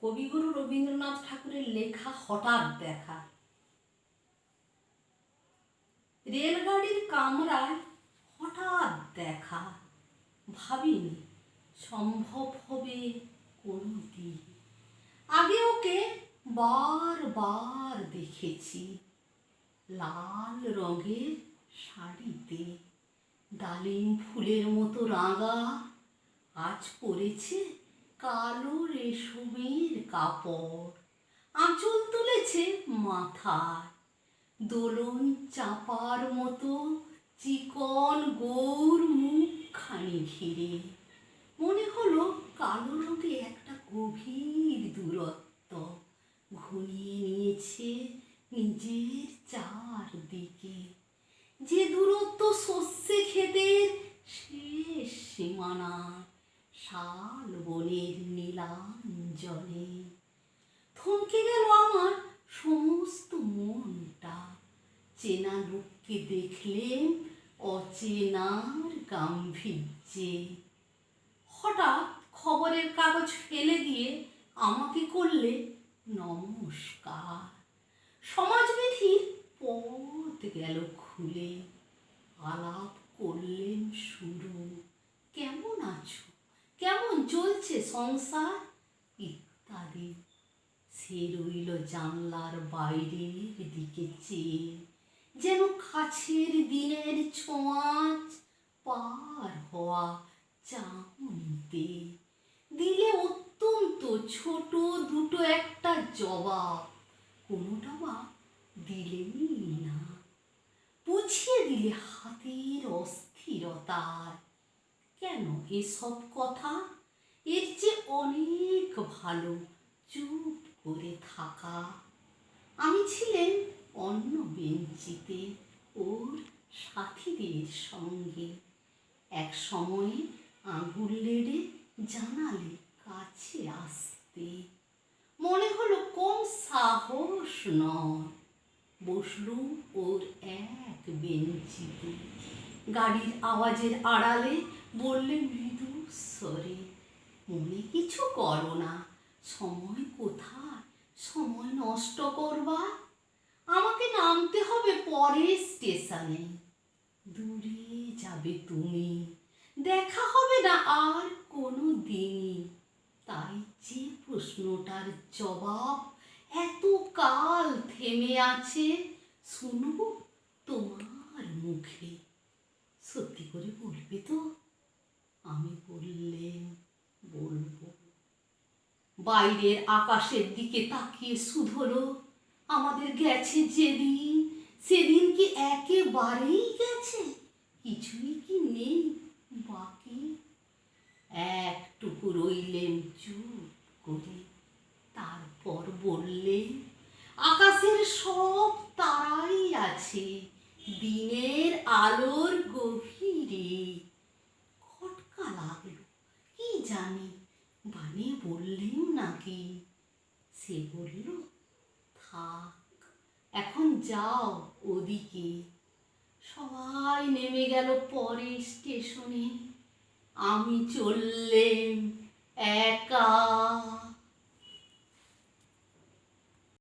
কবিগুরু রবীন্দ্রনাথ ঠাকুরের লেখা হঠাৎ দেখা। রেলগাড়ির কামরায় হঠাৎ দেখা, ভাবিনি সম্ভব হবে কোনোদিন। আগে ওকে বারবার দেখেছি, লাল রঙের শাড়িতে, ডালিম ফুলের মতো রাঙা, আজ পরেছে কালো রেশমের কাপড়, আঁচল তুলেছে মাথায়, দোলন চাপার মতো চিকন গৌর মুখখানি ঘিরে। মনে হলো কালো রঙে একটা গভীর দূরত্ব ঘনিয়ে নিয়েছে নিজের চারদিকে, যে দূরত্ব শস্যে ক্ষেতের শেষ সীমানা, শাল বনের নীলাঞ্জনে। থমকে গেল আমার সমস্ত মনটা, চেনা লোককে দেখলেন অচেনার গাম্ভীর্যে। হঠাৎ খবরের কাগজ ফেলে দিয়ে আমাকে করলে নমস্কার। সমাজবিধির পথ গেল খুলে, আলাপ করলেন শুরু। কেমন আছো, কেমন চলছে সংসার ইত্যাদি। সে রইল জানলার বাইরের দিকে চেয়ে, যেন কাছের দিনের ছোঁয়াচ পার হওয়া চাহনিতে। দিলে অত্যন্ত ছোট দুটো একটা জবাব, কোনোটা বা দিলেনই না। বুঝিয়ে দিলে হাতের অস্থিরতায়। কেন এসব কথা? এর যে অনেক ভালো চুপ করে থাকা। আমি ছিলেন অন্য বেঞ্চিতে ওর সাথীদের সঙ্গে। এক সময়ে আঙুল নেড়ে জানালে কাছে আসতে। মনে হলো কম সাহস নয়। বসলুম ওর এক বেঞ্চিতে। গাড়ির আওয়াজের আড়ালে বললে মৃদু স্বরে, মনে কিছু করো না, সময় কোথায় সময় নষ্ট করবা। আমাকে নামতে হবে পরের স্টেশনে। দূরে যাবে তুমি, দেখা হবে না আর কোনো দিনই। তাই যে প্রশ্নটার জবাব এত কাল থেমে আছে, শুনবো তোমার মুখে। সত্যি করে বলবে তো? আমি বললেন বলবো। বাইরের আকাশের দিকে তাকিয়ে শুধলো, আমাদের গেছে যেদিন সেদিন কি একেবারেই গেছে? কিছুই কি নেই বাকি? একটুকু রইলেন চুপ করে, তারপর বললেন, আকাশের সব তারাই আছে দিনের আলোর গভীরে। খটকা লাগলো, কি জানি বানিয়ে বললেন নাকি। সে বলল, থাক এখন যাও ওদিকে। সবাই নেমে গেল পরের স্টেশনে, আমি চললেম একা।